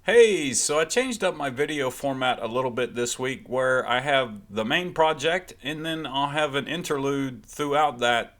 Hey, so I changed up my video format a little bit this week where I have the main project and then I'll have an interlude throughout that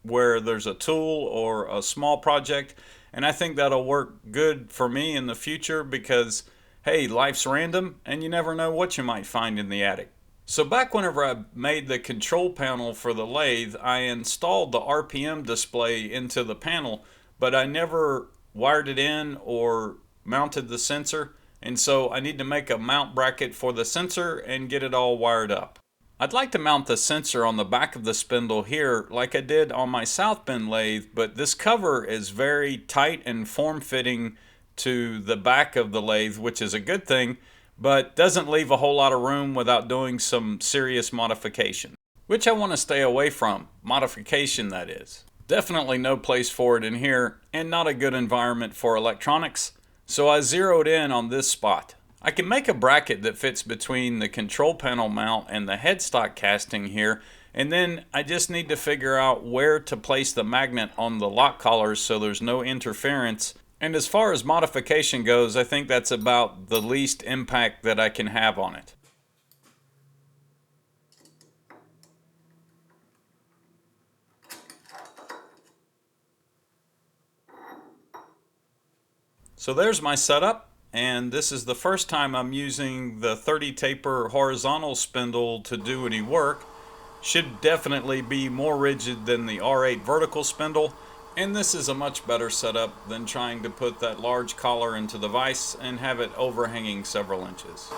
where there's a tool or a small project, and I think that'll work good for me in the future because hey, life's random and you never know what you might find in the attic. So back whenever I made the control panel for the lathe, I installed the RPM display into the panel, but I never wired it in or mounted the sensor, and so I need to make a mount bracket for the sensor and get it all wired up. I'd like to mount the sensor on the back of the spindle here like I did on my South Bend lathe, but this cover is very tight and form-fitting to the back of the lathe, which is a good thing, but doesn't leave a whole lot of room without doing some serious modification, which I want to stay away from. Modification, that is. Definitely no place for it in here, and not a good environment for electronics, so I zeroed in on this spot. I can make a bracket that fits between the control panel mount and the headstock casting here, and then I just need to figure out where to place the magnet on the lock collars so there's no interference. And as far as modification goes, I think that's about the least impact that I can have on it. So there's my setup, and this is the first time I'm using the 30 taper horizontal spindle to do any work. Should definitely be more rigid than the R8 vertical spindle, and this is a much better setup than trying to put that large collar into the vise and have it overhanging several inches.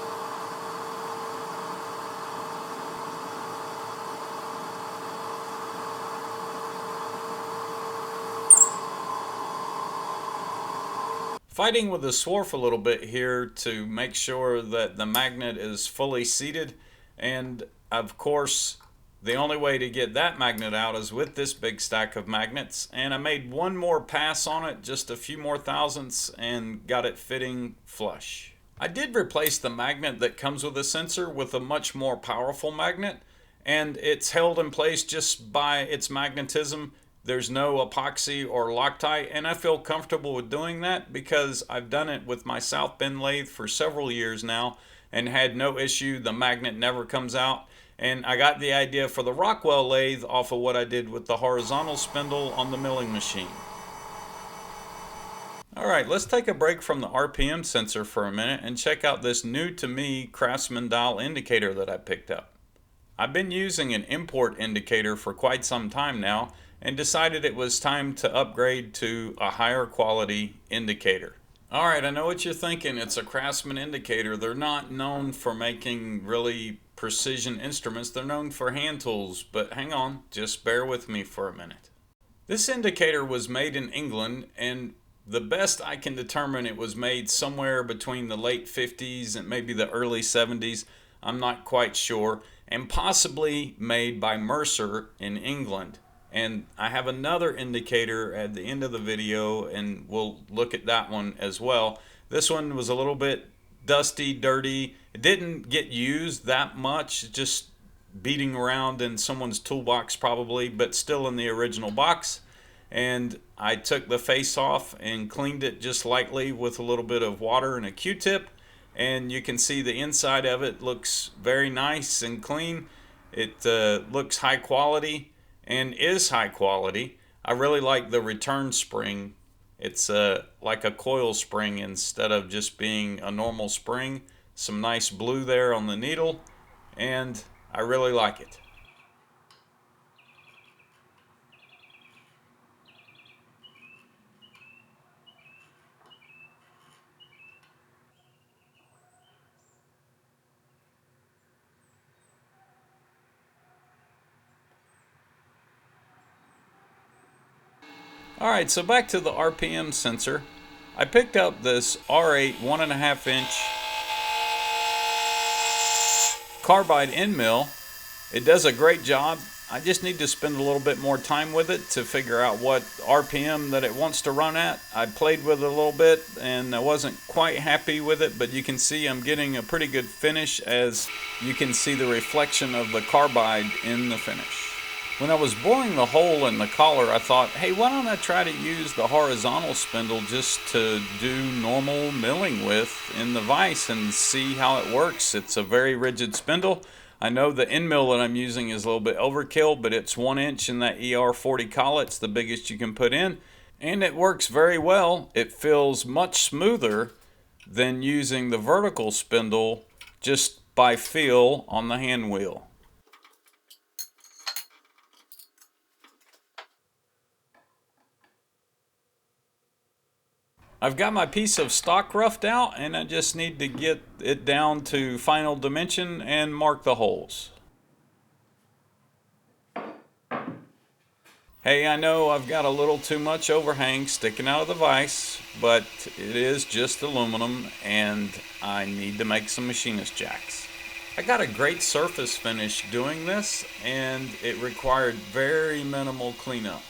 Fighting with the swarf a little bit here to make sure that the magnet is fully seated, and of course the only way to get that magnet out is with this big stack of magnets, and I made one more pass on it, just a few more thousandths, and got it fitting flush. I did replace the magnet that comes with the sensor with a much more powerful magnet, and it's held in place just by its magnetism. There's no epoxy or Loctite, and I feel comfortable with doing that because I've done it with my South Bend lathe for several years now and had no issue. The magnet never comes out, and I got the idea for the Rockwell lathe off of what I did with the horizontal spindle on the milling machine. Alright, let's take a break from the RPM sensor for a minute and check out this new to me Craftsman dial indicator that I picked up. I've been using an import indicator for quite some time now and decided it was time to upgrade to a higher quality indicator. Alright, I know what you're thinking. It's a Craftsman indicator. They're not known for making really precision instruments. They're known for hand tools, but hang on, just bear with me for a minute. This indicator was made in England, and the best I can determine, it was made somewhere between the late 50s and maybe the early 70s. I'm not quite sure, and possibly made by Mercer in England. And I have another indicator at the end of the video, and we'll look at that one as well. This one was a little bit dusty, dirty. It didn't get used that much, just beating around in someone's toolbox probably, but still in the original box. And I took the face off and cleaned it just lightly with a little bit of water and a Q-tip, and you can see the inside of it looks very nice and clean. It looks high quality and is high quality. I really like the return spring. It's like a coil spring instead of just being a normal spring. Some nice blue there on the needle, and I really like it. Alright, so back to the RPM sensor. I picked up this R8 1.5 inch Carbide Endmill. It does a great job. I just need to spend a little bit more time with it to figure out what RPM that it wants to run at. I played with it a little bit and I wasn't quite happy with it, but you can see I'm getting a pretty good finish, as you can see the reflection of the carbide in the finish. When I was boring the hole in the collar, I thought, hey, why don't I try to use the horizontal spindle just to do normal milling with in the vise and see how it works. It's a very rigid spindle. I know the end mill that I'm using is a little bit overkill, but it's 1 inch in that ER40 collet. It's the biggest you can put in, and it works very well. It feels much smoother than using the vertical spindle just by feel on the hand wheel. I've got my piece of stock roughed out, and I just need to get it down to final dimension and mark the holes. Hey, I know I've got a little too much overhang sticking out of the vise, but it is just aluminum and I need to make some machinist jacks. I got a great surface finish doing this, and it required very minimal cleanup.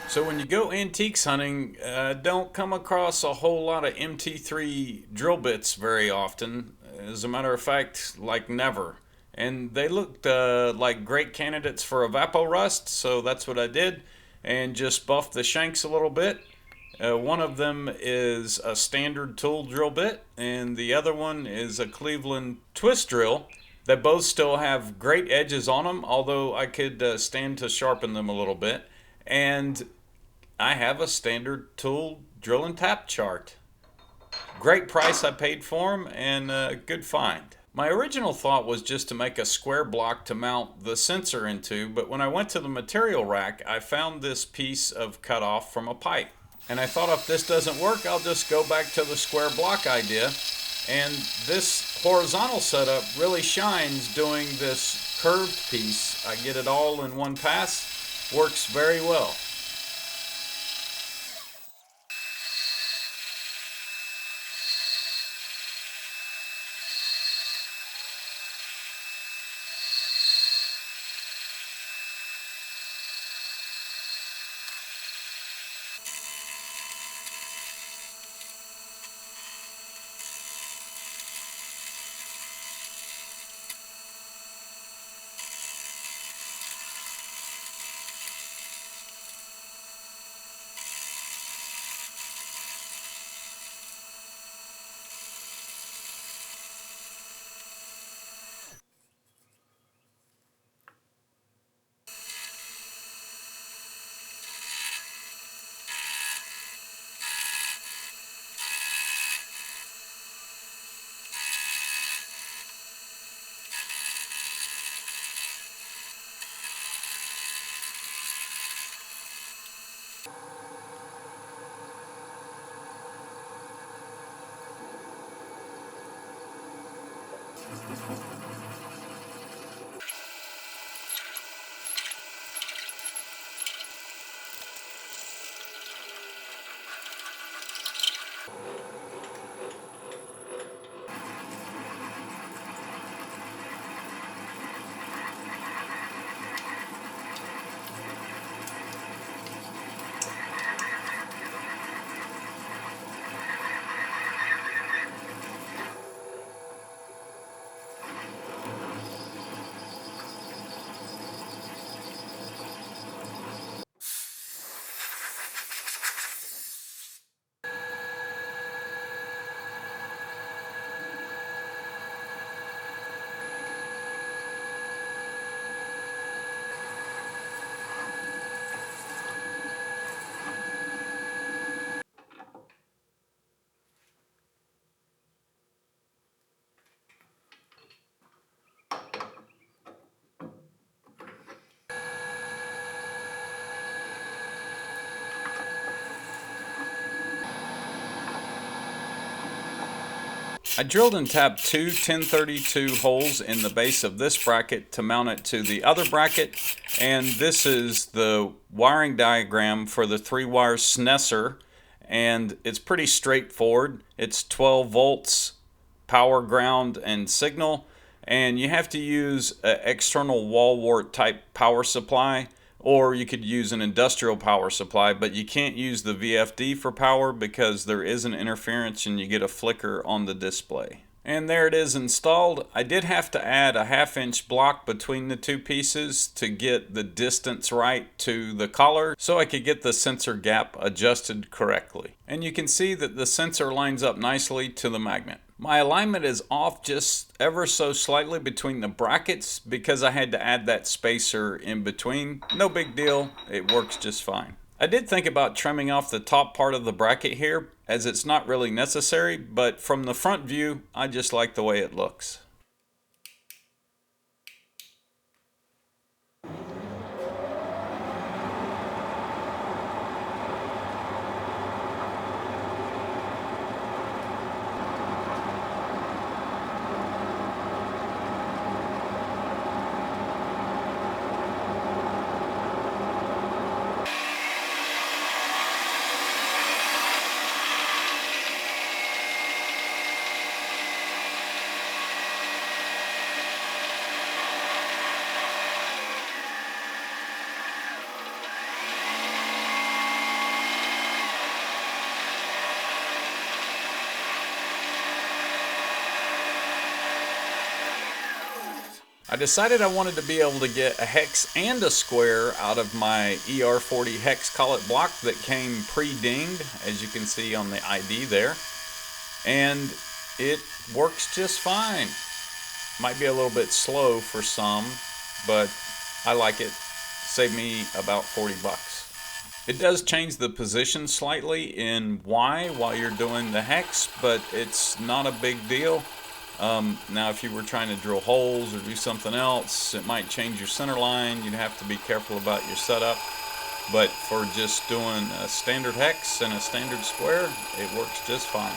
So when you go antiques hunting, don't come across a whole lot of MT3 drill bits very often. As a matter of fact, like never. And they looked like great candidates for evaporust, so that's what I did, and just buffed the shanks a little bit. One of them is a standard tool drill bit, and the other one is a Cleveland twist drill. They both still have great edges on them, although I could stand to sharpen them a little bit. And I have a standard tool drill and tap chart. Great price I paid for them, and a good find. My original thought was just to make a square block to mount the sensor into, but when I went to the material rack, I found this piece of cutoff from a pipe. And I thought, if this doesn't work, I'll just go back to the square block idea. And this horizontal setup really shines doing this curved piece. I get it all in one pass. Works very well. I drilled and tapped two 1032 holes in the base of this bracket to mount it to the other bracket, and this is the wiring diagram for the 3-wire Mercer, and it's pretty straightforward. It's 12 volts, power, ground, and signal, and you have to use an external wall wart type power supply, or you could use an industrial power supply, but you can't use the VFD for power because there is an interference and you get a flicker on the display. And there it is installed. I did have to add a 1/2-inch block between the two pieces to get the distance right to the collar so I could get the sensor gap adjusted correctly. And you can see that the sensor lines up nicely to the magnet. My alignment is off just ever so slightly between the brackets because I had to add that spacer in between. No big deal, it works just fine. I did think about trimming off the top part of the bracket here, as it's not really necessary, but from the front view, I just like the way it looks. I decided I wanted to be able to get a hex and a square out of my ER40 hex collet block that came pre-dinged, as you can see on the ID there. And it works just fine. Might be a little bit slow for some, but I like it. Saved me about 40 bucks. It does change the position slightly in Y while you're doing the hex, but it's not a big deal. Now if you were trying to drill holes or do something else, it might change your center line. You'd have to be careful about your setup. But for just doing a standard hex and a standard square, it works just fine.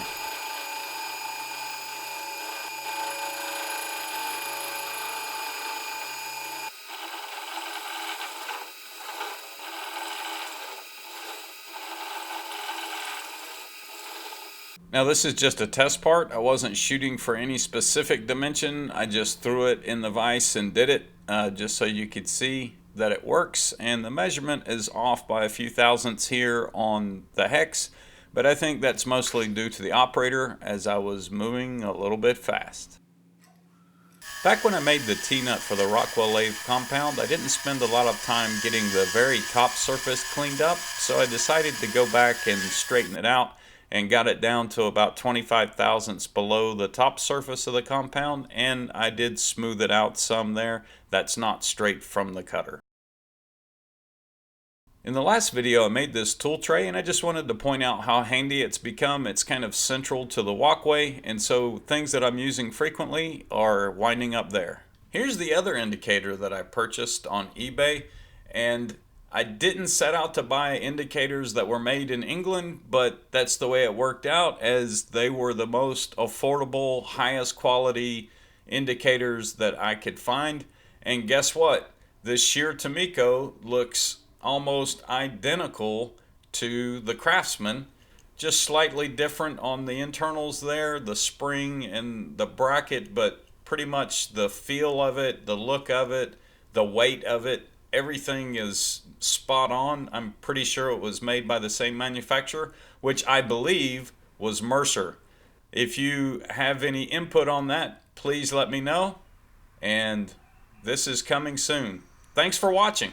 Now this is just a test part. I wasn't shooting for any specific dimension. I just threw it in the vise and did it just so you could see that it works. And the measurement is off by a few thousandths here on the hex, but I think that's mostly due to the operator as I was moving a little bit fast. Back when I made the T-nut for the Rockwell Lathe compound, I didn't spend a lot of time getting the very top surface cleaned up, so I decided to go back and straighten it out and got it down to about 25 thousandths below the top surface of the compound, and I did smooth it out some there. That's not straight from the cutter. In the last video I made this tool tray, and I just wanted to point out how handy it's become. It's kind of central to the walkway, and so things that I'm using frequently are winding up there. Here's the other indicator that I purchased on eBay, and I didn't set out to buy indicators that were made in England, but that's the way it worked out, as they were the most affordable, highest quality indicators that I could find. And guess what? This Scherr Tumico looks almost identical to the Craftsman, just slightly different on the internals there, the spring and the bracket, but pretty much the feel of it, the look of it, the weight of it, everything is spot on. I'm pretty sure it was made by the same manufacturer, which I believe was Mercer. If you have any input on that, please let me know. And this is coming soon. Thanks for watching.